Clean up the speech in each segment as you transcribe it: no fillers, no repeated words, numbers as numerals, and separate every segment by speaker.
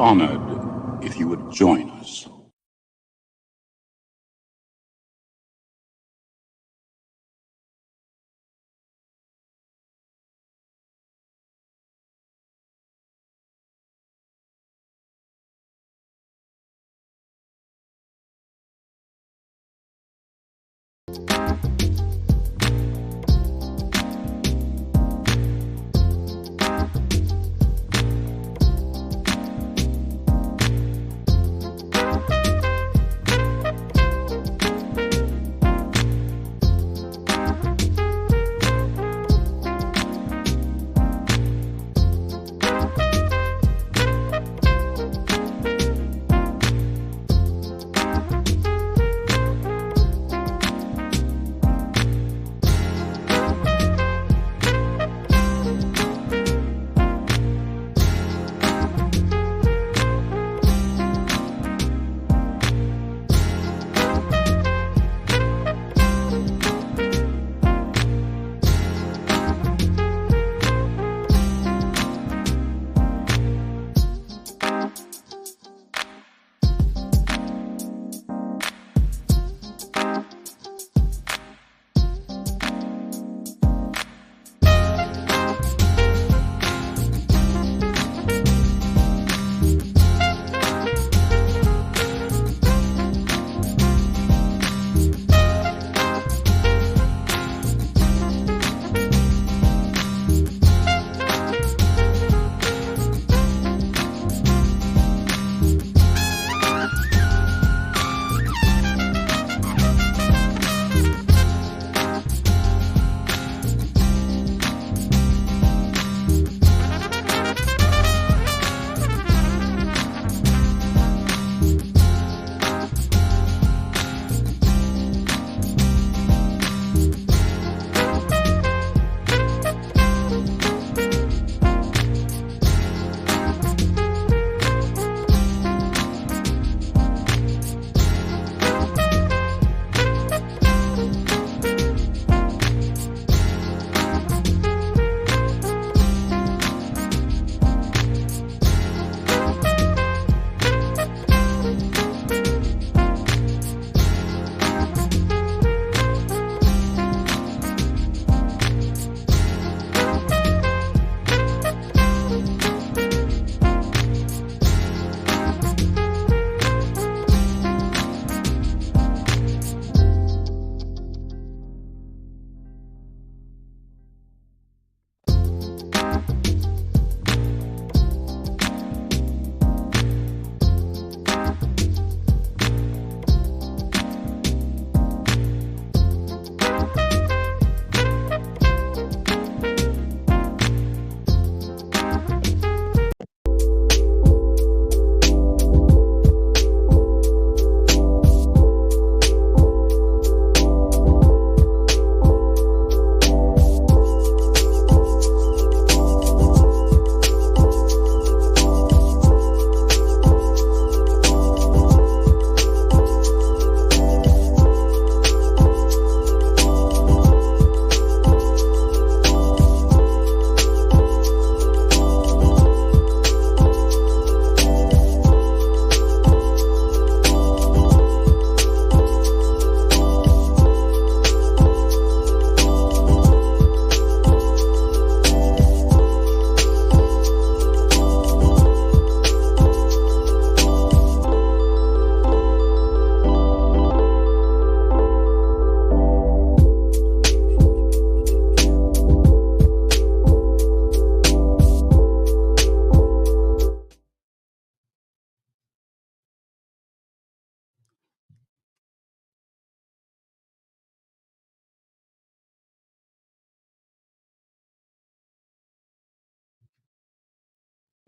Speaker 1: honored if you would join us.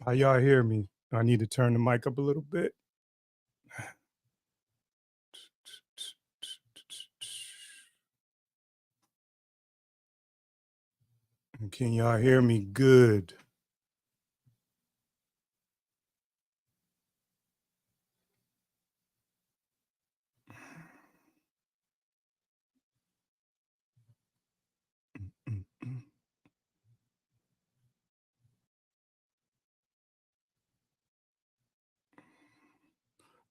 Speaker 2: How y'all hear me? I need to turn the mic up a little bit. Can y'all hear me good?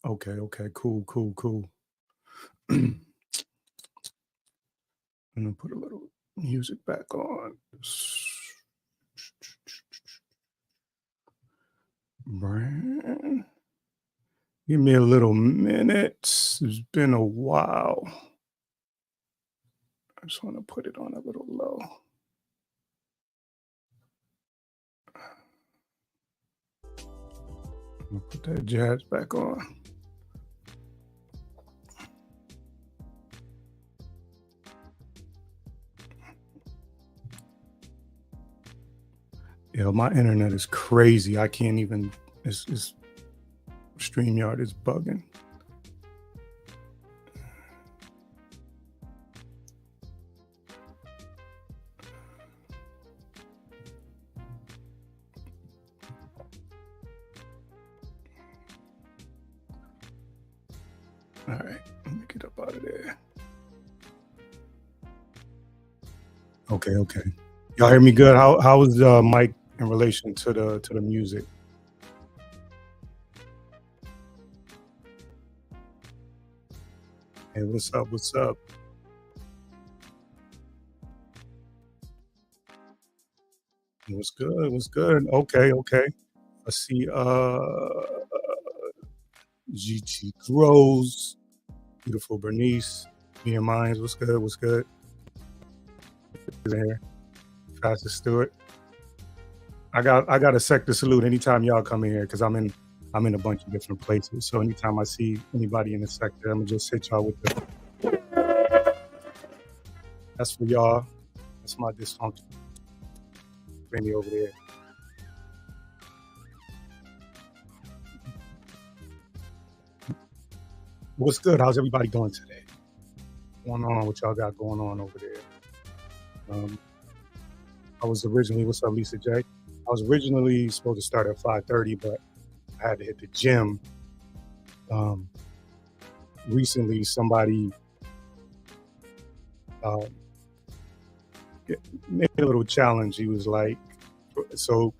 Speaker 2: Okay, cool. I'm gonna put a little music back on. Brand. Give me a little minute. It's been a while. I just want to put it on a little low. I'm gonna put that jazz back on. Yeah, my internet is crazy. I can't even. It's StreamYard is bugging. All right, let me get up out of there. Okay. Y'all hear me good? How was Mike in relation to the music? Hey, what's up? What's up? What's good? What's good? Okay. I see GT Grows, beautiful Bernice, me and Mines. What's good? What's good? There. Fastest Stewart. I got a sector salute anytime y'all come in here because I'm in a bunch of different places. So anytime I see anybody in the sector, I'm gonna just hit y'all with the. That's for y'all. That's my dysfunction. Bring me over there. What's good? How's everybody doing today? What's going on? What y'all got going on over there? I was originally, what's up, Lisa J? I was originally supposed to start at 5:30, but I had to hit the gym. Recently, somebody made a little challenge. He was like, so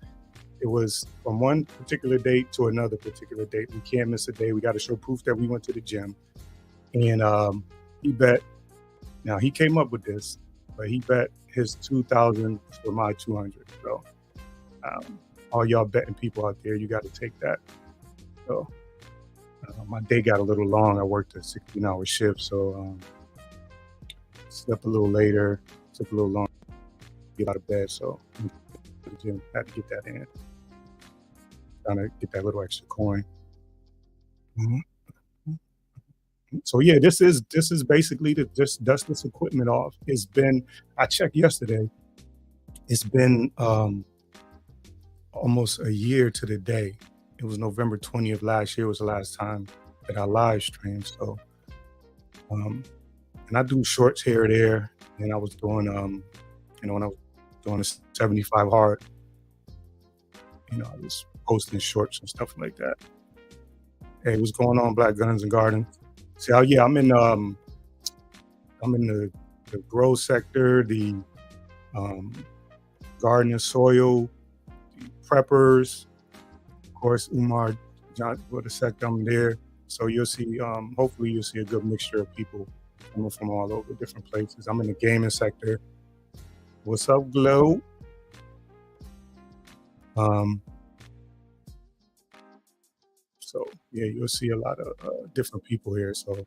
Speaker 2: it was from one particular date to another particular date. We can't miss a day. We got to show proof that we went to the gym. And he bet. Now he came up with this, but he bet his 2,000 for my 200. So all y'all betting people out there, you got to take that. So my day got a little long. I worked a 16-hour shift, so slept a little later, took a little long to get out of bed. So the gym had to get that in, trying to get that little extra coin. Mhm. So yeah, this is basically to just dust this equipment off. It's been, I checked yesterday. It's been almost a year to the day. It was November 20th last year was the last time that I live streamed. So and I do shorts here or there, and I was doing when I was doing a 75 hard, I was posting shorts and stuff like that. Hey, what's going on, Black Guns and Gardens? See, yeah, I'm in the grow sector, the garden and soil, the preppers, of course, Umar John for the sector. I'm there. So you'll see, hopefully you'll see a good mixture of people coming from all over different places. I'm in the gaming sector. What's up, Glow? So yeah, you'll see a lot of different people here. So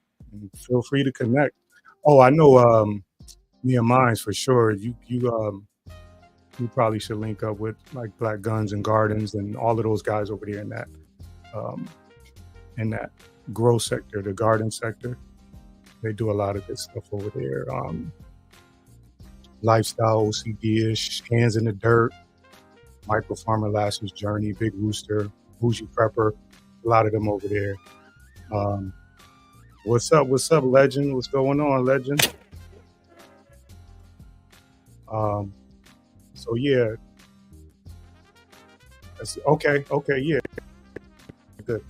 Speaker 2: feel free to connect. Oh, I know me and Mines for sure. You probably should link up with like Black Guns and Gardens and all of those guys over there in that grow sector, the garden sector. They do a lot of good stuff over there. Lifestyle, OCD-ish, Hands in the Dirt, Micro Farmer Lasses Journey, Big Rooster, Bougie Prepper, a lot of them over there. What's up, Legend? What's going on, Legend? So yeah, that's okay, yeah. Good.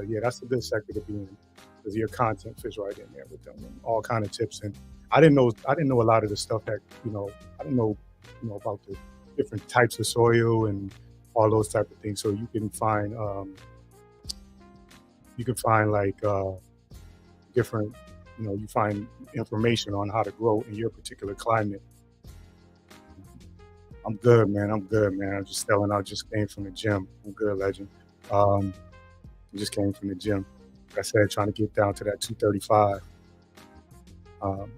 Speaker 2: Yeah, that's a good sector to be in because your content fits right in there with them and all kind of tips. And I didn't know a lot of the stuff that I didn't know about the different types of soil and all those type of things. So you can find you can find like different, you find information on how to grow in your particular climate. I'm good, man. I'm good, man. I'm just telling. I just came from the gym. I'm good, legend. Um, I just came from the gym. Like I said, trying to get down to that 235. Um,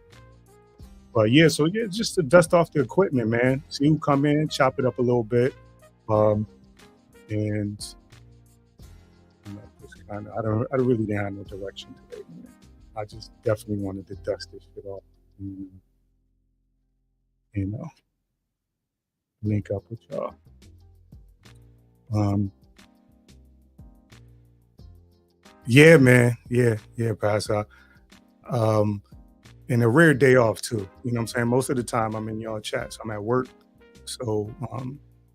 Speaker 2: but yeah, so yeah, just to dust off the equipment, man. See who come in, chop it up a little bit, um, and just kind of. I really didn't have no direction today, man. I just definitely wanted to dust this shit off. And, you know, link up with y'all. Um, yeah, man. Yeah, Pastor. Um, and a rare day off too. You know what I'm saying? Most of the time I'm in y'all chats. I'm at work. So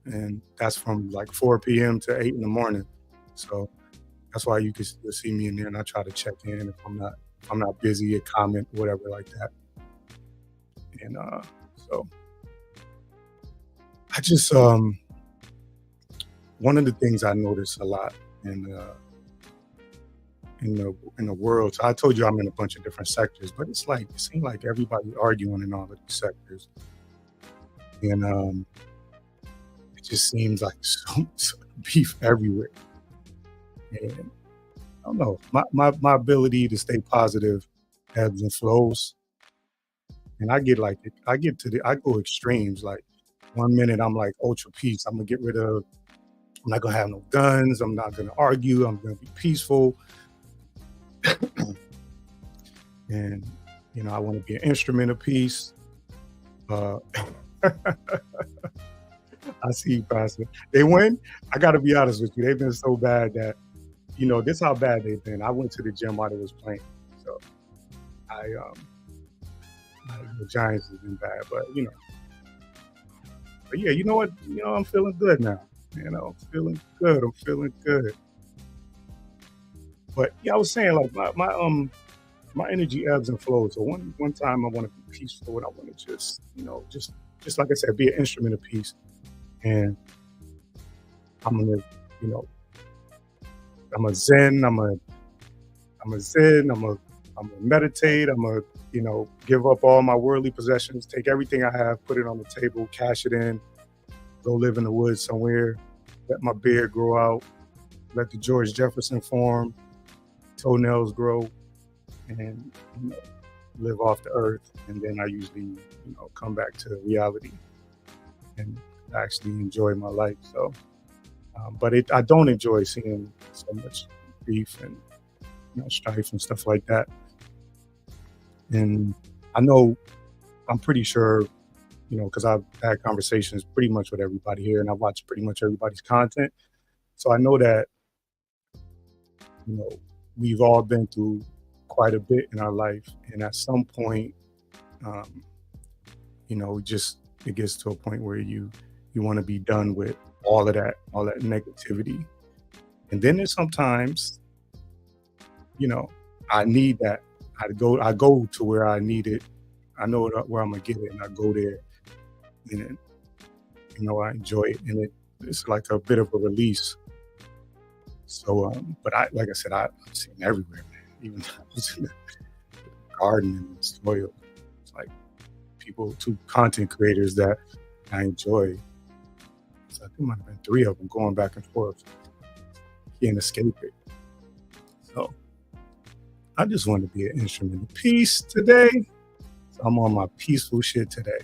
Speaker 2: and that's from like 4 p.m. to 8 in the morning. So that's why you can still see me in there, and I try to check in if I'm not busy, a comment, whatever like that. And so I just one of the things I notice a lot in in the world. So I told you I'm in a bunch of different sectors, but it's like it seems like everybody arguing in all of these sectors, and it just seems like so beef everywhere. And I don't know, my ability to stay positive ebbs and flows, and I go extremes. Like 1 minute I'm like ultra peace. I'm gonna get rid of. I'm not gonna have no guns. I'm not gonna argue. I'm gonna be peaceful. And I want to be an instrument of peace. Uh, I see you, Pastor. They win. I got to be honest with you. They've been so bad that this is how bad they've been. I went to the gym while they was playing, so the Giants have been bad, but yeah, you know what? I'm feeling good now. I'm feeling good. I'm feeling good. But yeah, I was saying like my energy ebbs and flows. So one time I want to be peaceful, and I want to just like I said, be an instrument of peace. And I'm gonna, you know, I'm a zen. I'm a zen. I'm gonna meditate. I'm gonna, give up all my worldly possessions, take everything I have, put it on the table, cash it in, go live in the woods somewhere, let my beard grow out, let the George Jefferson form, toenails grow, and live off the earth. And then I usually, come back to reality and actually enjoy my life. So, but I don't enjoy seeing so much beef and strife and stuff like that. And I know, I'm pretty sure, because I've had conversations pretty much with everybody here, and I've watched pretty much everybody's content. So I know that, you know, we've all been through quite a bit in our life, and at some point, um, it gets to a point where you want to be done with all that negativity. And then there's sometimes, I need that. I go to where I need it. I know where I'm gonna get it, and I go there, and I enjoy it, and it's like a bit of a release. So, but like I said, I've seen everywhere, man. Even I was in the garden and soil. It's like two content creators that I enjoy. So I think there might have been 3 of them going back and forth. Can't escape it. So I just want to be an instrument of peace today. So I'm on my peaceful shit today.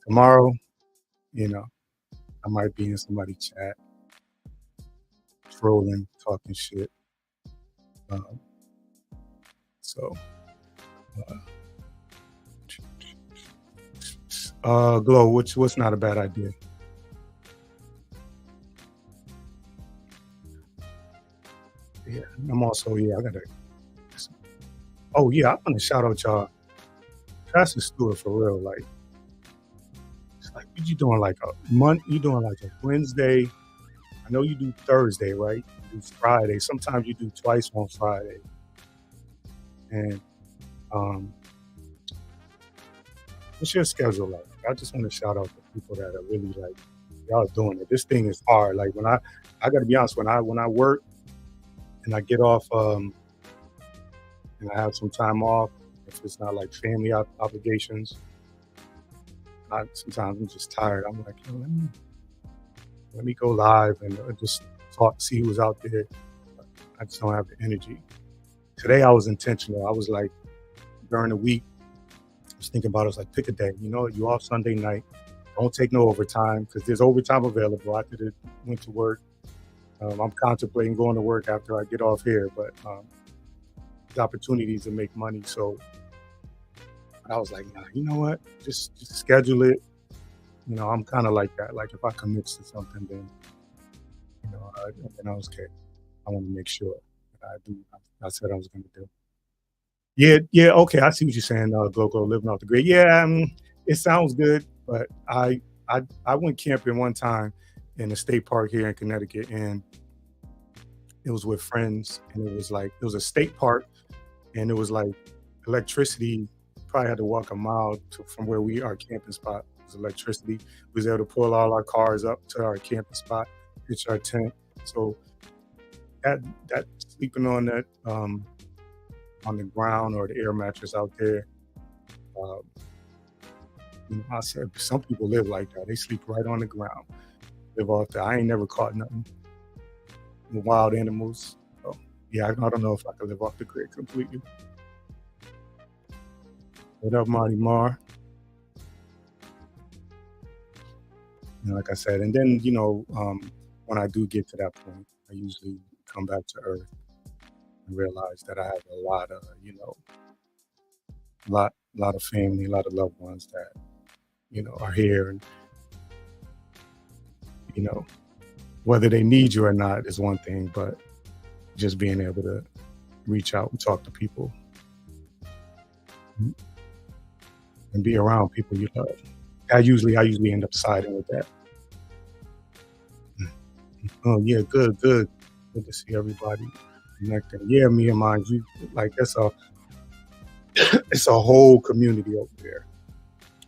Speaker 2: Tomorrow, I might be in somebody's chat, trolling, talking shit. So, Glow, what's not a bad idea? Yeah, I'm also, I gotta. Oh yeah, I want to shout out y'all, Pastor Stewart, for real. Like, it's like, what you doing? Like a month? You doing like a Wednesday? I know you do Thursday, right? You do Friday. Sometimes you do twice on Friday. And what's your schedule like? I just want to shout out the people that are really like, y'all doing it. This thing is hard. Like I got to be honest, when I work and I get off, and I have some time off, if it's not like family obligations, sometimes I'm just tired. I'm like, yo, let me go live and just talk, see who's out there. I just don't have the energy. Today I was intentional. I was like, during the week, I was thinking about it. I was like, pick a day. You know, you off Sunday night. Don't take no overtime because there's overtime available. I could have went to work. I'm contemplating going to work after I get off here, but there's opportunities to make money. So I was like, nah, you know what? Just schedule it. You know, I'm kind of like that. Like if I commit to something, then you know, then I was okay. I want to make sure that I do. I said I was going to do. Yeah, okay. I see what you're saying. Go, living off the grid. Yeah, it sounds good, but I went camping one time in a state park here in Connecticut, and it was with friends, and it was a state park, and it was like electricity. Probably had to walk a mile from where our camping spot was electricity. We was able to pull all our cars up to our camping spot, pitch our tent. So that sleeping on that on the ground or the air mattress out there. You know, I said some people live like that. They sleep right on the ground, live off there. I ain't never caught nothing. Wild animals. So, yeah, I don't know if I could live off the grid completely. What up, Marty Mar? And like I said, and then you know, when I do get to that point, I usually come back to earth and realize that I have a lot of, you know, lot of family, a lot of loved ones that, you know, are here, and you know, whether they need you or not is one thing, but just being able to reach out and talk to people and be around people you love. I usually end up siding with that. Oh yeah, good to see everybody connecting. Yeah, me and mine, you like it's a whole community over there.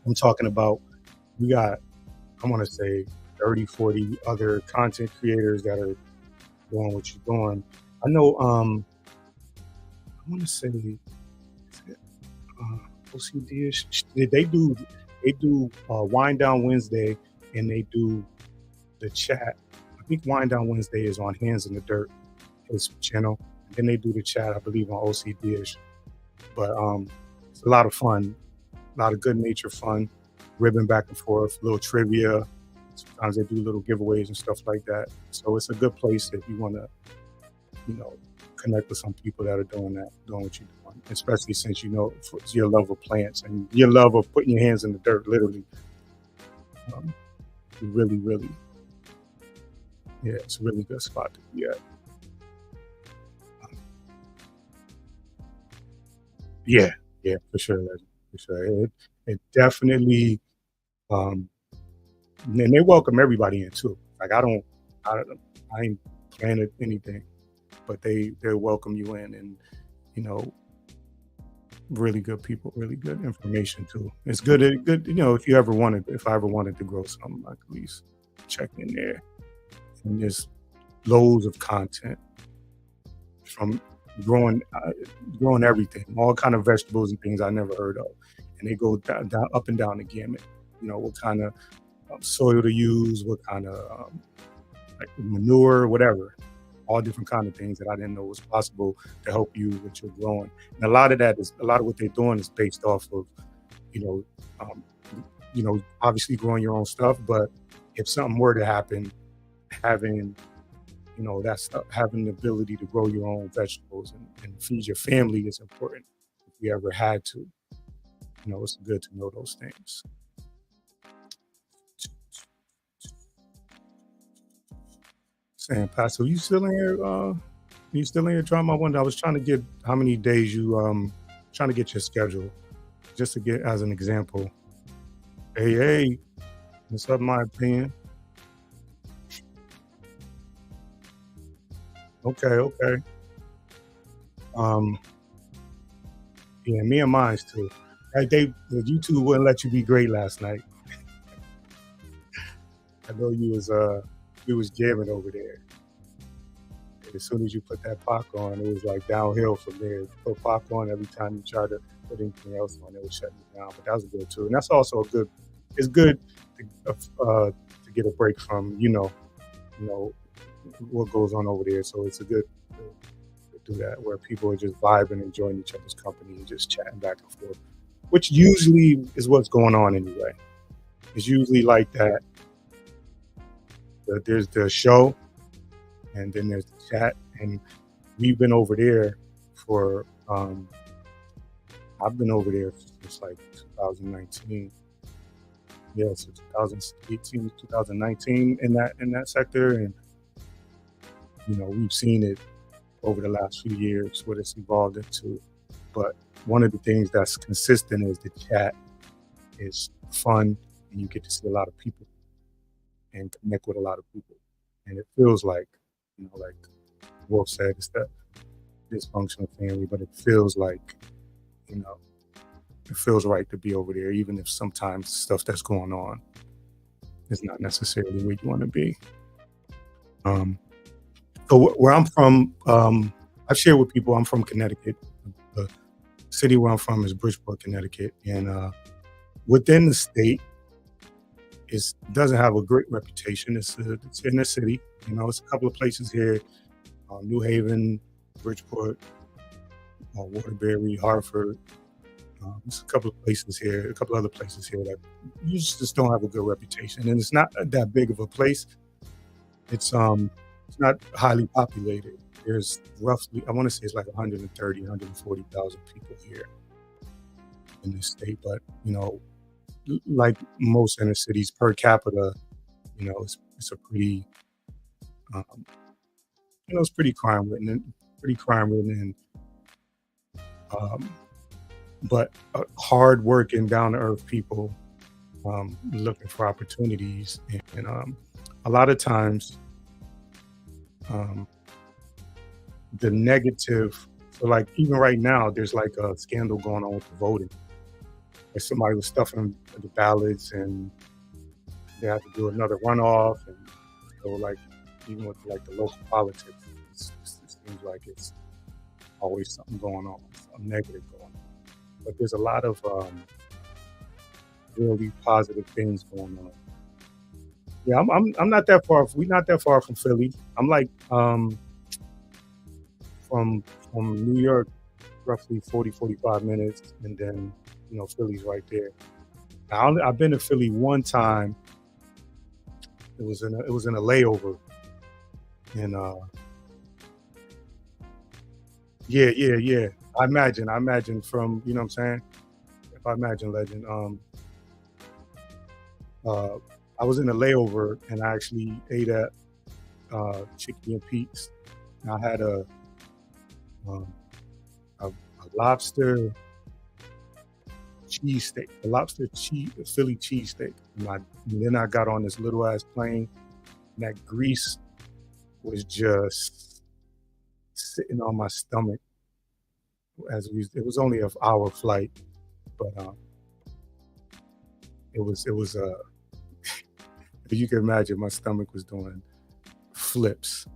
Speaker 2: I'm talking about, we got, I want to say 30, 40 other content creators that are doing what you're doing. I know, I want to say, OCD-ish. They do Wind Down Wednesday, and they do the chat. I think Wind Down Wednesday is on Hands in the Dirt, his channel. And then they do the chat, I believe, on OCD-ish. But it's a lot of fun, a lot of good nature fun, ribbing back and forth, little trivia. Sometimes they do little giveaways and stuff like that. So it's a good place if you want to, you know, connect with some people that are doing what you're doing, especially since you know your love of plants and your love of putting your hands in the dirt, literally. Really, yeah, it's a really good spot to be at. Yeah, for sure. It definitely, and they welcome everybody in too. Like I ain't planning anything, but they welcome you in, and you know, really good people, really good information too. It's good, you know, if I ever wanted to grow something, I could at least check in there. And there's loads of content from growing everything, all kind of vegetables and things I never heard of, and they go down up and down the gamut. You know, what kind of soil to use, what kind of like manure, whatever. All different kind of things that I didn't know was possible to help you with your growing. And a lot of what they're doing is based off of, you know, obviously growing your own stuff. But if something were to happen, having, you know, having the ability to grow your own vegetables and feed your family is important. If you ever had to, you know, it's good to know those things. Saying, Pastor, you still in here? You still in your drama? I wonder. I was trying to get how many days you trying to get your schedule, just to get as an example. Hey, what's up, my opinion? Okay. Yeah, me and mine too. Like the YouTube wouldn't let you be great last night. I know you was jamming over there. as soon as you put that Pac on, it was like downhill from there. Put Pac on every time you try to put anything else on, it would shut you down. But that was good too, and that's also a good. It's good to get a break from what goes on over there. So it's a good to do that where people are just vibing, enjoying each other's company, and just chatting back and forth, which usually is what's going on anyway. It's usually like that. There's the show, and then there's the chat, and we've been over there for. I've been over there since like 2019. Yeah, so 2018, 2019 in that sector, and we've seen it over the last few years what it's evolved into. But one of the things that's consistent is the chat is fun, and you get to see a lot of people and connect with a lot of people, and it feels like like Wolf said, it's that dysfunctional family, but it feels like it feels right to be over there, even if sometimes stuff that's going on is not necessarily where you want to be. So where I'm from, I've shared with people I'm from Connecticut. The city where I'm from is Bridgeport, Connecticut, and within the state, it doesn't have a great reputation. It's in the city. It's a couple of places here: New Haven, Bridgeport, Waterbury, Hartford. There's a couple of places here, a couple other places here that you just don't have a good reputation, and it's not that big of a place. It's not highly populated. There's roughly, I want to say it's like 130, 140,000 people here in this state, but like most inner cities, per capita, it's a pretty, it's pretty crime ridden, and but hard working, down to earth people looking for opportunities, and a lot of times the negative. So like even right now, there's like a scandal going on with the voting. Like somebody was stuffing the ballots, and they had to do another runoff, and so like even with like the local politics, it seems like it's always something going on, something negative going on. But there's a lot of really positive things going on. Yeah, I'm not that far. We're not that far from Philly. I'm like from New York, roughly 45 minutes, and then Philly's right there. Now, I've been to Philly one time. It was in a layover, and yeah. I imagine from what I'm saying. If I imagine legend, I was in a layover, and I actually ate at Chicken and Pete's. And I had a lobster cheesesteak, Philly cheesesteak. And then I got on this little ass plane, and that grease was just sitting on my stomach. It was only an hour flight, but it was you can imagine my stomach was doing flips.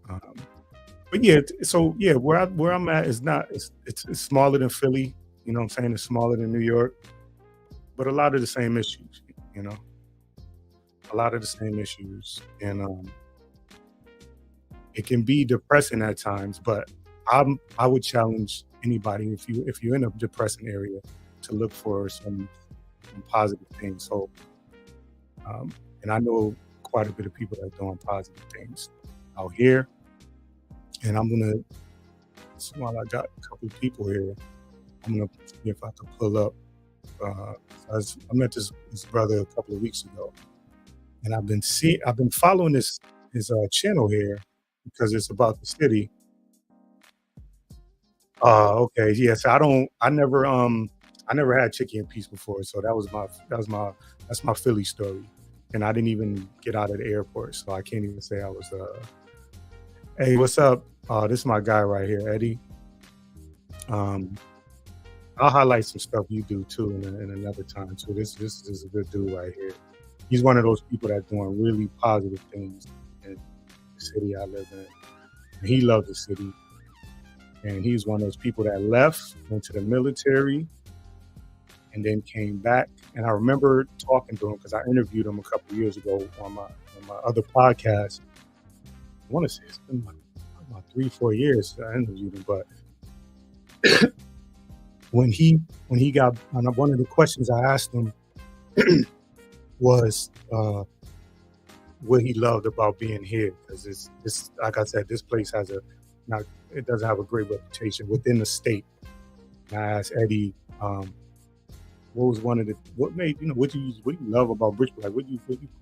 Speaker 2: But yeah, so yeah, where I'm at is not it's smaller than Philly. What I'm saying? It's smaller than New York, but a lot of the same issues. A lot of the same issues, and it can be depressing at times. But I would challenge anybody, if you're in a depressing area, to look for some positive things. So, and I know quite a bit of people that are doing positive things out here, and while I got a couple of people here, I'm gonna see if I can pull up. I met this brother a couple of weeks ago, and I've been following his channel here because it's about the city. Okay, yes. I never had Chicken and Pete's before, so that's my Philly story, and I didn't even get out of the airport, so I can't even say I was. Hey, what's up? This is my guy right here, Eddie. I'll highlight some stuff you do too in another time too. This is a good dude right here. He's one of those people that's doing really positive things in the city I live in. He loved the city, and he was one of those people that left, went to the military, and then came back. And I remember talking to him because I interviewed him a couple of years ago on my other podcast. I want to say it's been about 3-4 years I interviewed him, but when he got one of the questions I asked him was what he loved about being here, because it's like I said, this place has it doesn't have a great reputation within the state. And I asked Eddie, what was what made what do you love about Bridgeport?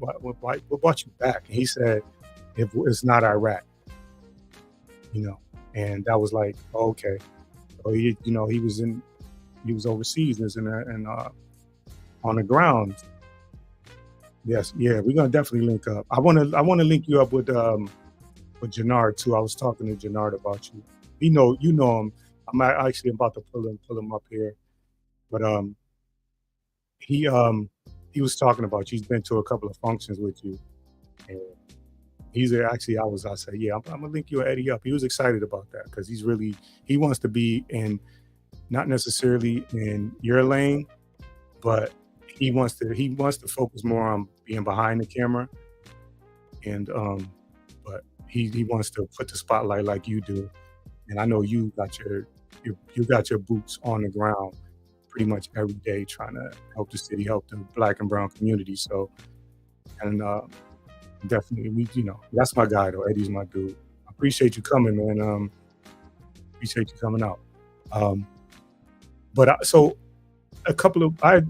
Speaker 2: Like what brought you back? And he said, it's not Iraq, and that was like, oh, okay. So he was overseas and on the ground. Yes, yeah, we're gonna definitely link up. I wanna link you up with Jannard too. I was talking to Jannard about you. You know him. I'm actually about to pull him up here, but he was talking about you. He's been to a couple of functions with you, and I said, yeah, I'm gonna link you and Eddie up. He was excited about that because he wants to be in, not necessarily in your lane, but he wants to focus more on being behind the camera, and but he wants to put the spotlight like you do. And I know you got your boots on the ground pretty much every day trying to help the city, help the Black and brown community. So, and definitely, that's my guy though. Eddie's my dude. I appreciate you coming, man. Appreciate you coming out. So a couple of I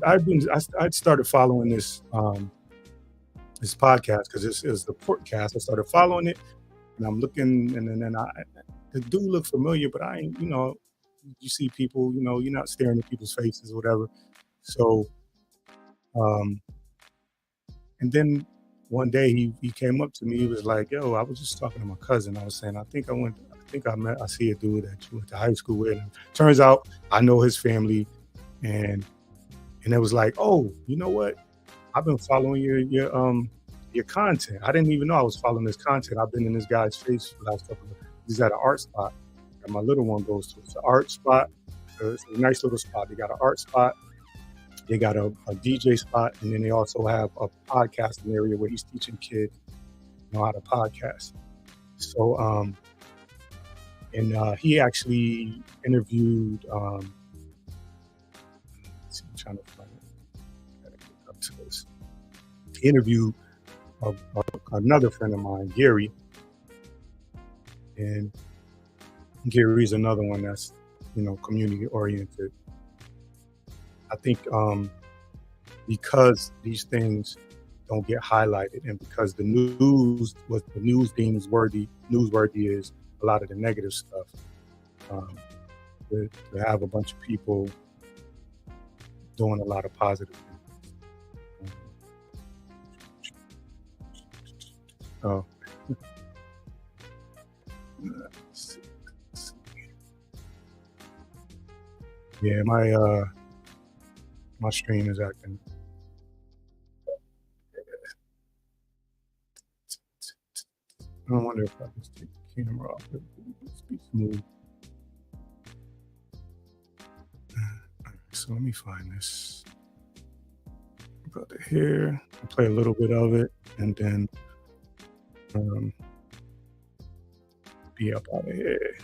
Speaker 2: started following this podcast because this is the Portcast. I started following it, and I'm looking, and then the dude looked familiar, but I ain't, you see people, you're not staring at people's faces or whatever. So, and then one day he came up to me. He was like, "Yo, I was just talking to my cousin. I was saying, I think I see a dude that you went to high school with." And turns out I know his family, and it was like, "Oh, you know what? I've been following your content. I didn't even know I was following this content. I've been in this guy's face for the last couple of. He's at an art spot that my little one goes to. It's an art spot. It's a nice little spot. They got an art spot. They got a DJ spot, and then they also have a podcasting area where he's teaching kids how to podcast. So, and he actually interviewed. I'm trying to find it. I gotta get up to this. He interviewed another friend of mine, Gary, and Gary's another one that's community oriented. I think because these things don't get highlighted, and because the news, what the news deems newsworthy is a lot of the negative stuff. To have a bunch of people doing a lot of positive things. Oh. Let's see. Yeah, my stream is acting. I wonder if I can take the camera off. Let's be smooth. So let me find this brother here. I'll play a little bit of it and then be up out of here.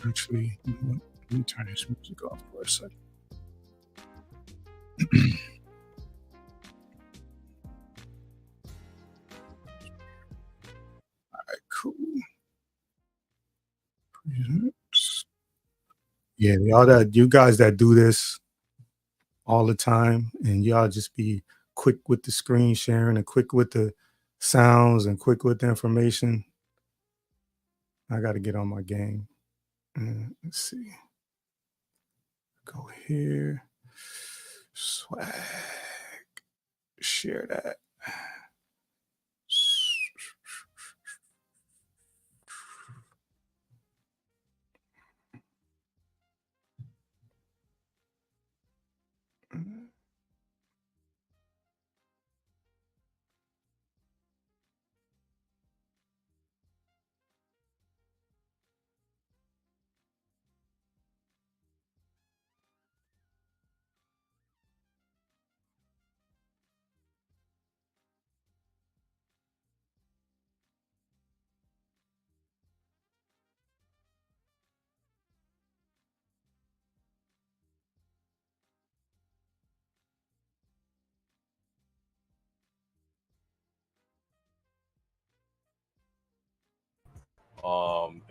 Speaker 2: Actually, you know what? Let me turn this music off for a second. All right, cool. Yeah, you guys that do this all the time, and y'all just be quick with the screen sharing and quick with the sounds and quick with the information. I got to get on my game. Let's see. Go here. Swag. Share that.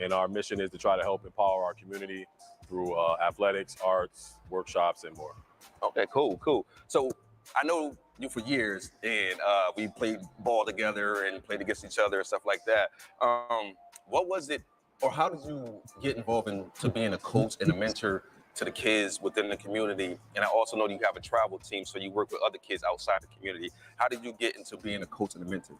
Speaker 3: And our mission is to try to help empower our community through athletics, arts, workshops, and more.
Speaker 4: Okay, cool. So I know you for years, and we played ball together and played against each other and stuff like that. What was it, or how did you get involved into being a coach and a mentor to the kids within the community? And I also know that you have a travel team, so you work with other kids outside the community. How did you get into being a coach and a mentor?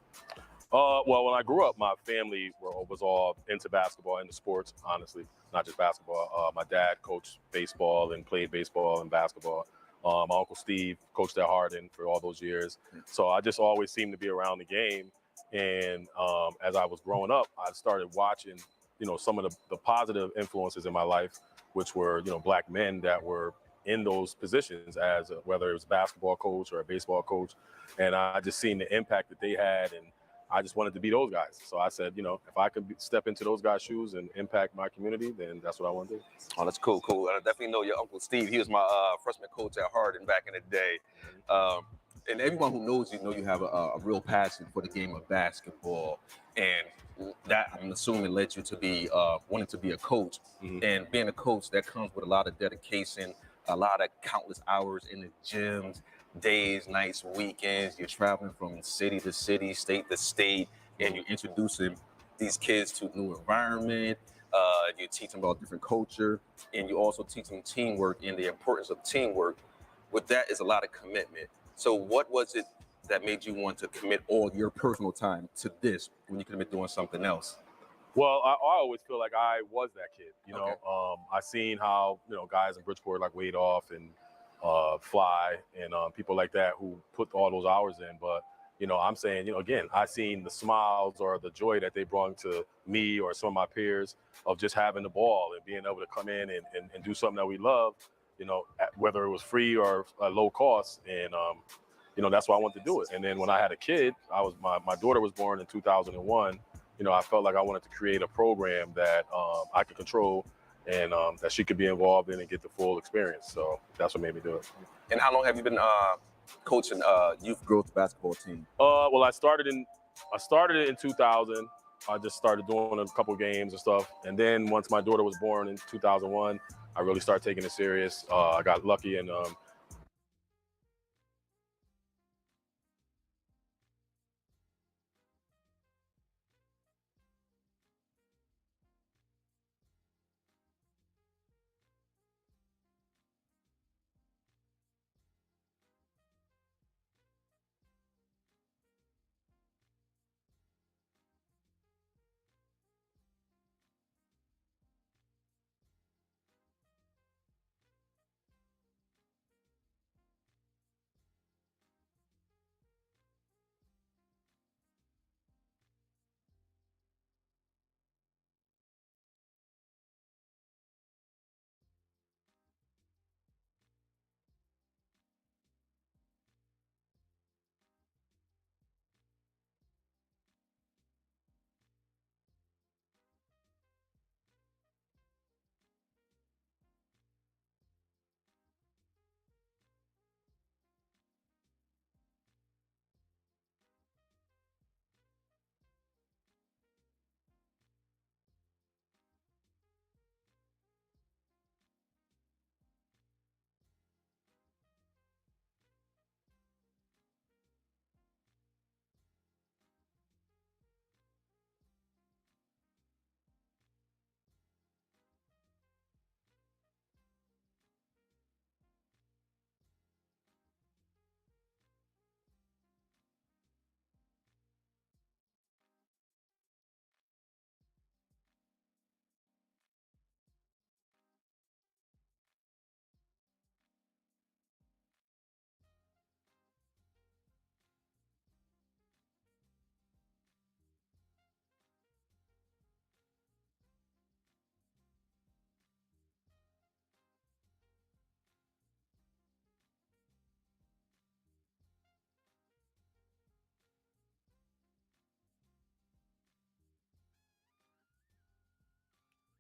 Speaker 3: Well, when I grew up, my family was all into basketball, into sports, honestly, not just basketball. My dad coached baseball and played baseball and basketball. My Uncle Steve coached at Hardin for all those years. So I just always seemed to be around the game. And as I was growing up, I started watching, some of the positive influences in my life, which were, Black men that were in those positions as whether it was a basketball coach or a baseball coach. And I just seen the impact that they had, and I just wanted to be those guys. So I said, if I could step into those guys' shoes and impact my community, then that's what I want to do.
Speaker 4: Oh, that's cool. I definitely know your Uncle Steve. He was my freshman coach at Hardin back in the day. And everyone who knows you know you have a real passion for the game of basketball. And that, I'm assuming, led you to be wanting to be a coach.
Speaker 3: Mm-hmm.
Speaker 4: And being a coach, that comes with a lot of dedication, a lot of countless hours in the gyms, days, nights, weekends. You're traveling from city to city, state to state, and you're introducing these kids to new environment. You teach them about different culture, and you also teach them teamwork and the importance of teamwork. With that is a lot of commitment. So what was it that made you want to commit all your personal time to this when you could have been doing something else?
Speaker 3: Well, I always feel like I was that kid.
Speaker 4: Okay.
Speaker 3: I seen how, guys in Bridgeport like Wade Off and Fly and people like that who put all those hours in. But, I'm saying, again, I seen the smiles or the joy that they brought to me or some of my peers of just having the ball and being able to come in and do something that we love, whether it was free or low cost. And, that's why I wanted to do it. And then when I had a kid, my daughter was born in 2001. I felt like I wanted to create a program that I could control and that she could be involved in and get the full experience. So that's what made me do it.
Speaker 4: And how long have you been coaching youth growth basketball team?
Speaker 3: Well, I started it in 2000. I just started doing a couple games and stuff. And then once my daughter was born in 2001, I really started taking it serious. I got lucky and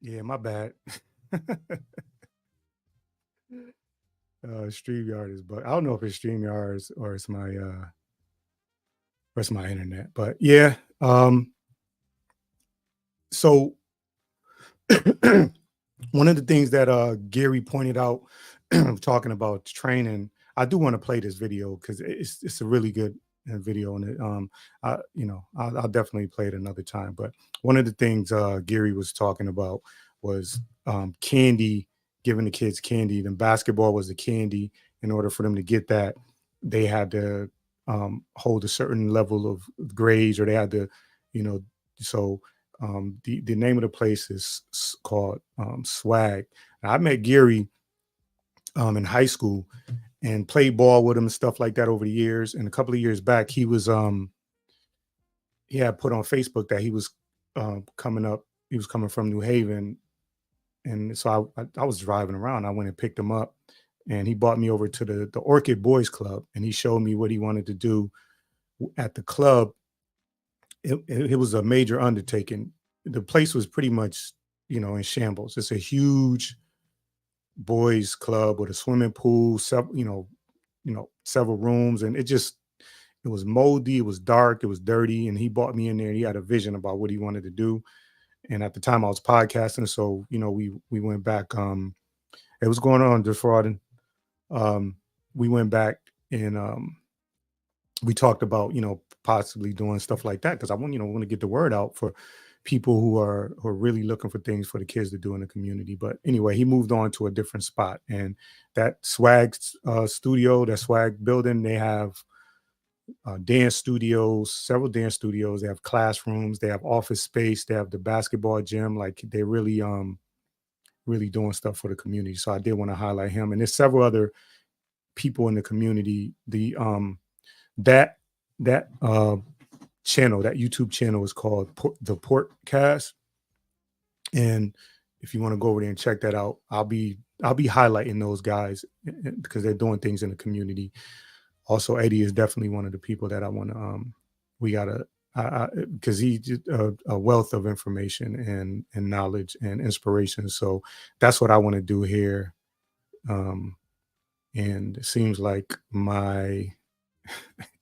Speaker 2: Yeah, my bad. StreamYard is, but I don't know if it's StreamYard or it's my internet. But yeah, so one of the things that Gary pointed out, talking about training, I do want to play this video because it's a really good video, and I'll definitely play it another time. But one of the things Gary was talking about was candy, giving the kids candy. Then basketball was the candy. In order for them to get that, they had to hold a certain level of grades, or they had to, so the name of the place is called Swag. And I met Gary in high school and played ball with him and stuff like that over the years. And a couple of years back, he was he had put on Facebook that he was coming up. He was coming from New Haven, and so I was driving around. I went and picked him up, and he brought me over to the Orchid Boys Club, and he showed me what he wanted to do at the club. It was a major undertaking. The place was pretty much, in shambles. It's a huge boys club with a swimming pool, several rooms, and it was moldy, it was dark, it was dirty. And he brought me in there, and he had a vision about what he wanted to do. And at the time I was podcasting, so we went back. It was going on defrauding. We went back and we talked about possibly doing stuff like that, because I want to get the word out for people who are really looking for things for the kids to do in the community. But anyway, he moved on to a different spot, and that Swag studio, that Swag building, they have dance studios, several dance studios. They have classrooms, they have office space, they have the basketball gym. Like, they're really doing stuff for the community. So I did want to highlight him, and there's several other people in the community. The that channel, that YouTube channel, is called the Portcast. And if you want to go over there and check that out, I'll be highlighting those guys because they're doing things in the community. Also, Eddie is definitely one of the people that I want to because he's a wealth of information and knowledge and inspiration. So that's what I want to do here. And it seems like my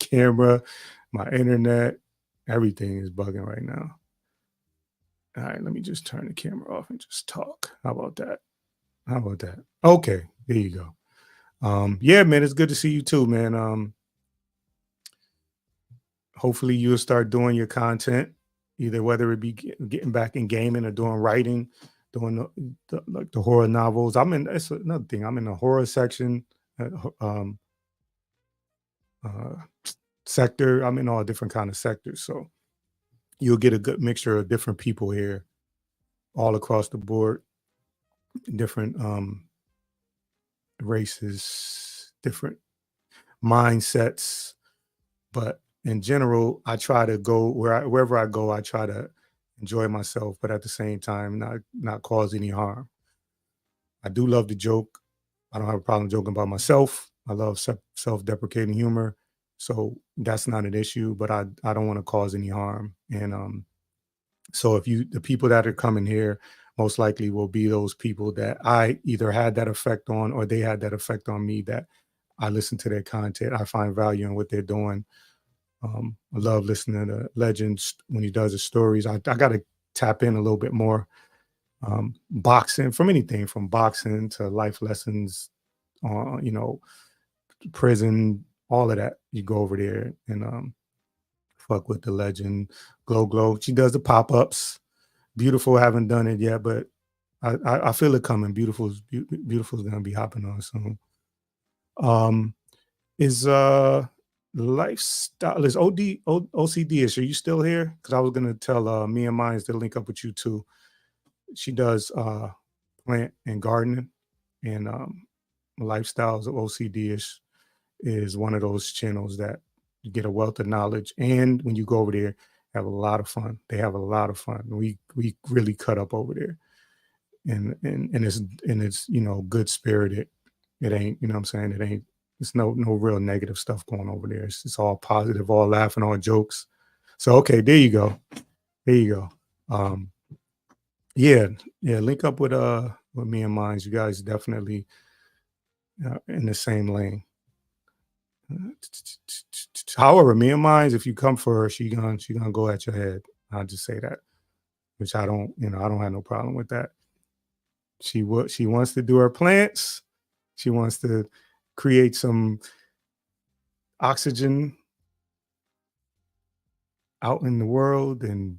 Speaker 2: camera, my internet, everything is bugging right now. All right, let me just turn the camera off and just talk. How about that? Okay, there you go. Yeah, man, it's good to see you too, man. Hopefully you'll start doing your content, either whether it be getting back in gaming or doing writing, doing the horror novels. That's another thing. I'm in the horror section, sector. I'm in all different kind of sectors. So you'll get a good mixture of different people here all across the board, different races, different mindsets. But in general, I try to go wherever I go, I try to enjoy myself, but at the same time, not cause any harm. I do love to joke. I don't have a problem joking about myself. I love self-deprecating humor. So that's not an issue, but I don't want to cause any harm. And so the people that are coming here most likely will be those people that I either had that effect on, or they had that effect on me, that I listen to their content. I find value in what they're doing. I love listening to Legends when he does his stories. I got to tap in a little bit more. Boxing, from anything from boxing to life lessons, prison, all of that. You go over there and fuck with the Legend. Glow. She does the pop-ups. Beautiful, haven't done it yet, but I feel it coming. Beautiful's gonna be hopping on soon. Is lifestyle, is OCD-ish, are you still here? Because I was gonna tell me and mine to link up with you too. She does plant and gardening, and lifestyles of OCD-ish is one of those channels that you get a wealth of knowledge, and when you go over there, have a lot of fun. They have a lot of fun. We really cut up over there, and it's good spirited. It ain't, you know what I'm saying? It ain't. It's no real negative stuff going over there. It's all positive, all laughing, all jokes. So okay, there you go. Yeah. Link up with me and mine. You guys definitely in the same lane. However, me and mine, if you come for her, she gonna go at your head. I'll just say that, which I don't have no problem with that. She wants to do her plants. She wants to create some oxygen out in the world and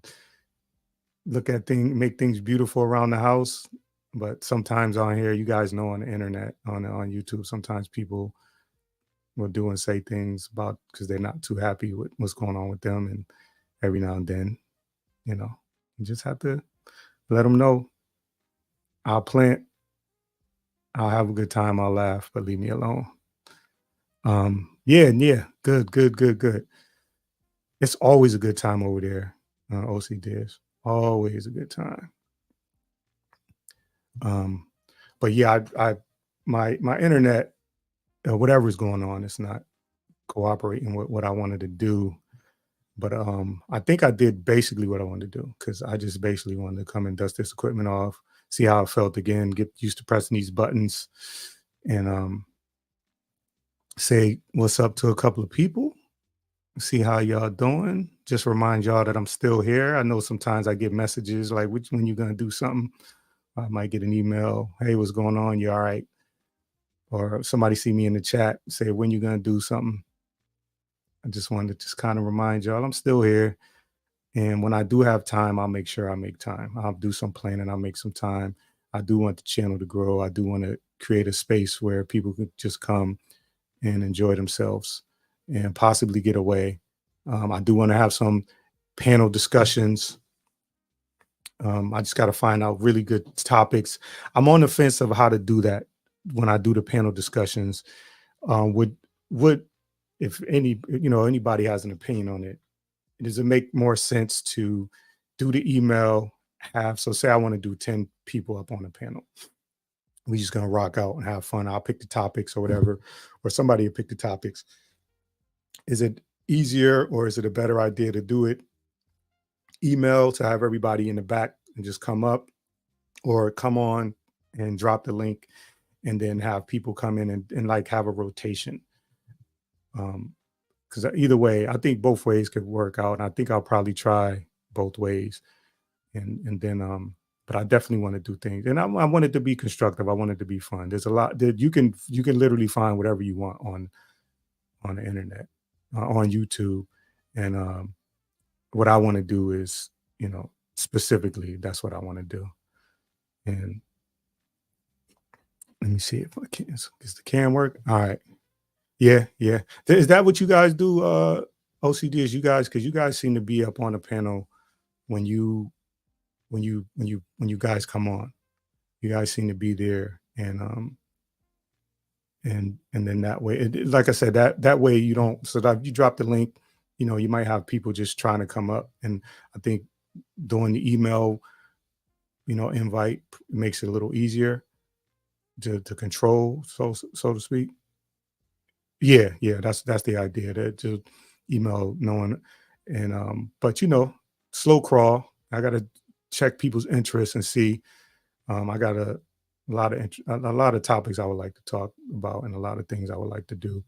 Speaker 2: make things beautiful around the house. But sometimes on here, you guys know, on the internet, on YouTube, sometimes people will do and say things about because they're not too happy with what's going on with them. And every now and then, you just have to let them know. I'll plant, I'll have a good time, I'll laugh, but leave me alone. Yeah, good. It's always a good time over there, OC Diz. Always a good time. But yeah, my internet, whatever's going on, it's not cooperating with what I wanted to do. But I think I did basically what I wanted to do, because I just basically wanted to come and dust this equipment off, see how it felt again, get used to pressing these buttons, and say what's up to a couple of people, see how y'all doing. Just remind y'all that I'm still here. I know sometimes I get messages like, when you gonna do something? I might get an email, hey, what's going on? You all right? Or somebody see me in the chat, say, when you gonna do something? I just wanted to just kind of remind y'all I'm still here. And when I do have time, I'll make sure I make time. I'll do some planning, I'll make some time. I do want the channel to grow. I do want to create a space where people could just come and enjoy themselves and possibly get away. I do want to have some panel discussions. I just got to find out really good topics. I'm on the fence of how to do that when I do the panel discussions. If anybody has an opinion on it, does it make more sense to do the email, so say I want to do 10 people up on a panel. We're just going to rock out and have fun. I'll pick the topics or whatever, or somebody will pick the topics. Is it easier, or is it a better idea to do it email, to have everybody in the back and just come up, or come on and drop the link and then have people come in and like have a rotation? Because either way, I think both ways could work out. And I think I'll probably try both ways. And then, but I definitely want to do things. And I want it to be constructive. I want it to be fun. There's a lot that you can literally find whatever you want on the internet, on YouTube. And what I want to do is, specifically, that's what I want to do. And let me see if I can. Does the cam work? All right. Yeah. Is that what you guys do, OCD? Is you guys, because you guys seem to be up on the panel when you guys come on. You guys seem to be there, and then that way, like I said, that way you don't. So that you drop the link, you might have people just trying to come up, and I think doing the email, invite makes it a little easier to control, so to speak. Yeah, that's the idea, that to email knowing, and but slow crawl. I gotta check people's interests and see. I got a lot of topics I would like to talk about, and a lot of things I would like to do.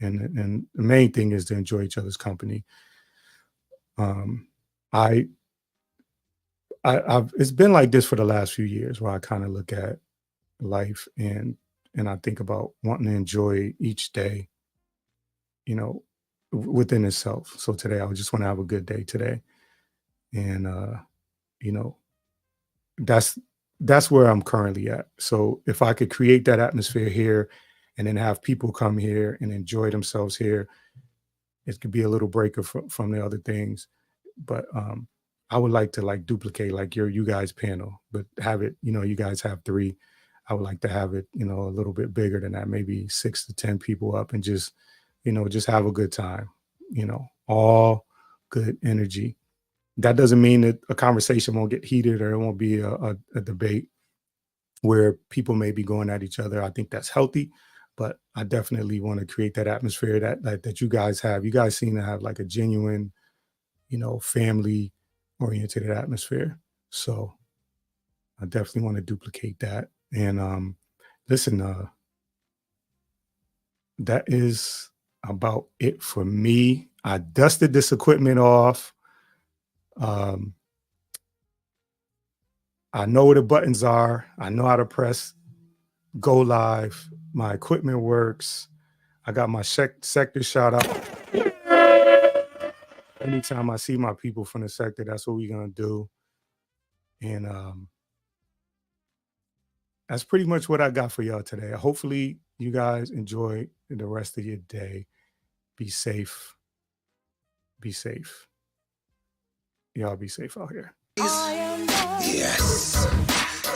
Speaker 2: And the main thing is to enjoy each other's company. I've it's been like this for the last few years, where I kind of look at life and I think about wanting to enjoy each day, within itself. So today, I just want to have a good day today. And, that's where I'm currently at. So if I could create that atmosphere here and then have people come here and enjoy themselves here, it could be a little breaker from the other things. But I would like to duplicate you guys panel, but have it, you guys have 3. I would like to have it, a little bit bigger than that, maybe 6 to 10 people up, and just, just have a good time, all good energy. That doesn't mean that a conversation won't get heated, or it won't be a debate where people may be going at each other. I think that's healthy, but I definitely want to create that atmosphere that you guys have. You guys seem to have a genuine, family oriented atmosphere. So I definitely want to duplicate that. And listen, that is about it for me. I dusted this equipment off. I know where the buttons are. I know how to press go live. My equipment works. I got my sector shot up. Anytime I see my people from the sector, that's what we're going to do. And that's pretty much what I got for y'all today. Hopefully you guys enjoy the rest of your day. Be safe. Be safe. Y'all be safe out here.
Speaker 5: Yes.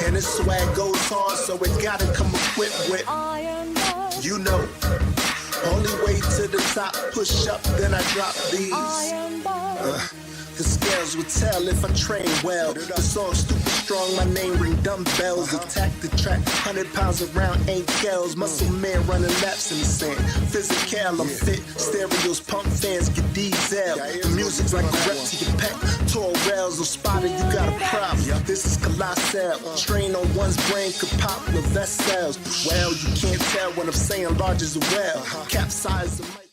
Speaker 5: And the swag goes hard, so it gotta come equipped with, you know, only way to the top, push up, then I drop these. The scales would tell if I train well. The song's stupid strong, my name ring dumbbells. Attack the track, 100 pounds around ain't kells. Muscle man running laps in the sand. Physical, I'm fit. Stereos pump fans get diesel. The music's like a rep to your pet. Tall rails, no spotter, you got a problem. This is colossal. Strain on one's brain could pop the vessels. Well, you can't tell when I'm saying large as well. Capsize the mic.